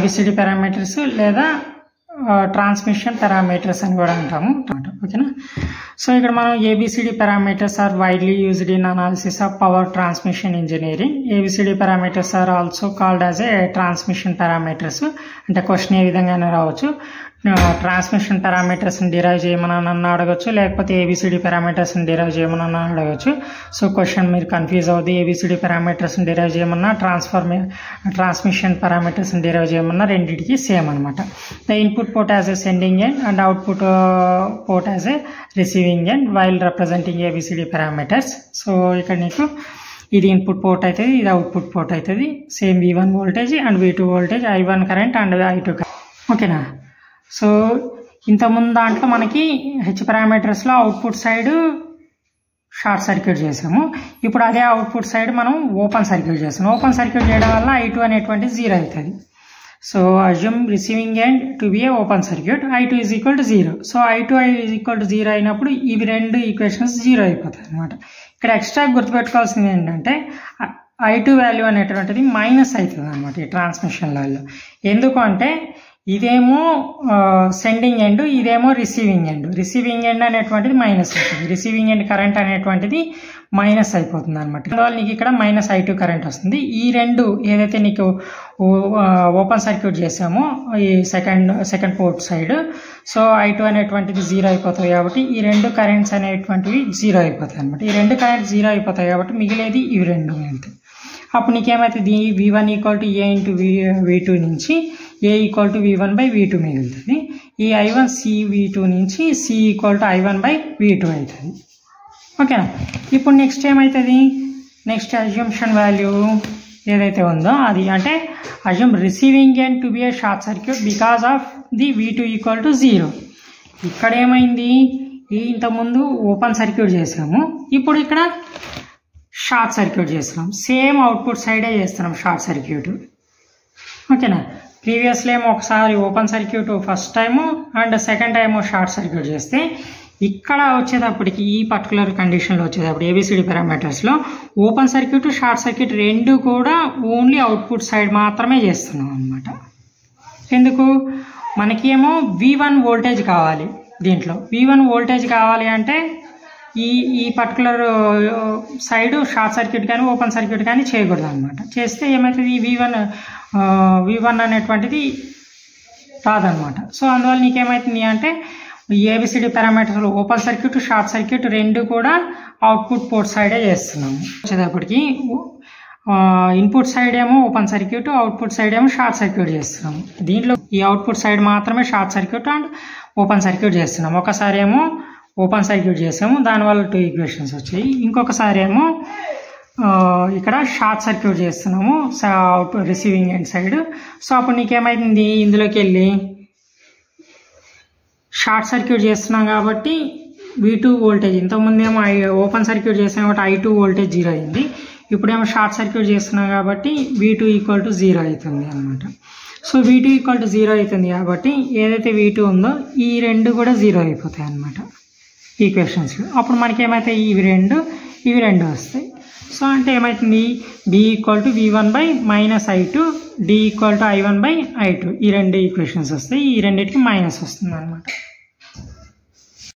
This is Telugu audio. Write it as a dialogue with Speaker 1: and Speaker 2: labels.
Speaker 1: ABCD పారామీటర్స్ లేదా ట్రాన్స్మిషన్ పారామీటర్స్ అని కూడా అంటాము. ఓకేనా. సో ఇక్కడ మనం ABCD parameters are widely used in analysis of power transmission engineering. ABCD parameters are also called as a transmission parameters. అంటే క్వశ్చన్ ఏ విధంగానే రావచ్చు. ట్రాన్స్మిషన్ పారామీటర్స్ ని డిరైవ్ చేయమని అడగచ్చు, లేకపోతే ABCD పారామీటర్స్ ని డిరైవ్ చేయమని అడగచ్చు. సో క్వశ్చన్ మీరు కన్ఫ్యూజ్ అవుతుంది. ABCD పారామీటర్స్ ని డిరైవ్ చేయమన్నా ట్రాన్స్మిషన్ పారామీటర్స్ ని డిరైవ్ చేయమన్నా రెండింటికి సేమ్ అనమాట. The input port as a sending end and output port as a receiving end while representing ABCD parameters. So ఇక్కడ నీకు ఇది ఇన్పుట్ పోర్ట్ అవుతుంది, ఇది అవుట్పుట్ పోర్ట్ అవుతుంది. Same V1 voltage and V2 voltage, I1 current and I2 current. ఓకేనా. సో ఇంతకుముందు దాంట్లో మనకి H పారామీటర్స్లో output side short circuit చేసాము. ఇప్పుడు అదే అవుట్పుట్ సైడ్ మనం ఓపెన్ సర్క్యూట్ చేస్తాం. ఓపెన్ సర్క్యూట్ చేయడం వల్ల I2 అనేటువంటి 0 అవుతుంది. So assume receiving end to be A open circuit, I2 is equal to 0. So I2 is equal to 0 అయినప్పుడు ఇవి రెండు ఈక్వేషన్స్ 0 అయిపోతాయి అనమాట. ఇక్కడ ఎక్స్ట్రా గుర్తుపెట్టుకోవాల్సింది ఏంటంటే I2 వాల్యూ అనేటువంటిది మైనస్ అవుతుంది అనమాట ఈ ట్రాన్స్మిషన్ లైన్లో. ఎందుకు అంటే ఇదేమో సెండింగ్ ఎండ్, ఇదేమో రిసీవింగ్ ఎండ్. రిసీవింగ్ ఎండ్ అనేటువంటిది మైనస్ అవుతుంది, రిసీవింగ్ ఎండ్ కరెంట్ అనేటువంటిది మైనస్ అయిపోతుంది అనమాట. అందువల్ల నీకు ఇక్కడ మైనస్ I2 కరెంట్ వస్తుంది. ఈ రెండు ఏదైతే నీకు ఓపెన్ సర్క్యూట్ చేసామో ఈ second port side, so I2 అనేటువంటిది 0 అయిపోతాయి కాబట్టి ఈ రెండు కరెంట్స్ అనేటువంటివి 0 అయిపోతాయి అనమాట. ఈ రెండు కరెంట్స్ 0 అయిపోతాయి కాబట్టి మిగిలేది ఇవి రెండు వెళ్తాయి. అప్పుడు నీకేమవుతుంది, V1 equal to A into V2 నుంచి A equal to V1 by V2 మిగులుతుంది. ఈ I1 CV2 నుంచి C equal to I1 by V2 అవుతుంది. ఓకేనా. ఇప్పుడు నెక్స్ట్ ఏమవుతుంది, నెక్స్ట్ అజ్యూమ్షన్ వాల్యూ ఏదైతే ఉందో అది అంటే assume receiving end to be a short circuit because of the V2 equal to 0. ఇక్కడ ఏమైంది, ఇంతకుముందు ఓపెన్ సర్క్యూట్ చేసాము, ఇప్పుడు ఇక్కడ షార్ట్ సర్క్యూట్ చేస్తున్నాం. సేమ్ అవుట్పుట్ సైడే చేస్తున్నాం షార్ట్ సర్క్యూట్. ఓకేనా. ప్రీవియస్లో ఏమో ఒకసారి open circuit first time and second time short circuit చేస్తే, ఇక్కడ వచ్చేటప్పటికి ఈ పర్టికులర్ కండిషన్లో వచ్చేటప్పుడు ABCD పారామీటర్స్లో ఓపెన్ సర్క్యూట్ షార్ట్ సర్క్యూట్ రెండు కూడా ఓన్లీ అవుట్పుట్ సైడ్ మాత్రమే చేస్తున్నాం అనమాట. ఎందుకు, మనకి ఏమో V1 వోల్టేజ్ కావాలి. దీంట్లో V1 వోల్టేజ్ కావాలి అంటే ఈ పర్టికులర్ సైడ్ షార్ట్ సర్క్యూట్ కానీ ఓపెన్ సర్క్యూట్ కానీ చేయకూడదు అనమాట. చేస్తే ఏమవుతుంది, ఈ V1 అనేటువంటిది రాదనమాట. సో అందువల్ల నీకేమవుతుంది అంటే ఈ ABCD పారామీటర్స్లో ఓపెన్ సర్క్యూట్ షార్ట్ సర్క్యూట్ రెండు కూడా అవుట్పుట్ పోర్ట్ సైడే చేస్తున్నాము. వచ్చేటప్పటికి ఇన్పుట్ సైడ్ ఏమో ఓపెన్ సర్క్యూట్, అవుట్పుట్ సైడ్ ఏమో షార్ట్ సర్క్యూట్ చేస్తున్నాము. దీంట్లో ఈ అవుట్పుట్ సైడ్ మాత్రమే short circuit and open circuit చేస్తున్నాము. ఒకసారి ఏమో ఓపెన్ సర్క్యూట్ చేసాము, దానివల్ల 2 ఈక్వేషన్స్ వచ్చాయి. ఇంకొకసారి ఏమో ఇక్కడ షార్ట్ సర్క్యూట్ చేస్తున్నాము రిసీవింగ్ ఎండ్ సైడ్. సో అప్పుడు నీకేమైతుంది, ఇందులోకి వెళ్ళి షార్ట్ సర్క్యూట్ చేస్తున్నాం కాబట్టి V2 వోల్టేజ్, ఇంతకుముందు ఏమో ఓపెన్ సర్క్యూట్ చేసాం కాబట్టి I2 వోల్టేజ్ 0 అయింది. ఇప్పుడేమో షార్ట్ సర్క్యూట్ చేస్తున్నాం కాబట్టి V2 ఈక్వల్ టు 0 అవుతుంది అనమాట. సో V2 ఈక్వల్ టు 0 అవుతుంది కాబట్టి ఏదైతే V2 ఉందో ఈ రెండు కూడా 0 అయిపోతాయి అనమాట ఈక్వేషన్స్. అప్పుడు మనకి ఏమవుతాయి, ఇవి రెండు వస్తాయి. సో అంటే ఏమవుతుంది, B equal to V1 by minus I2, D equal to I1 by I2, ఈ రెండు ఈక్వేషన్స్ వస్తాయి. ఈ రెండింటికి మైనస్ వస్తుంది అనమాట.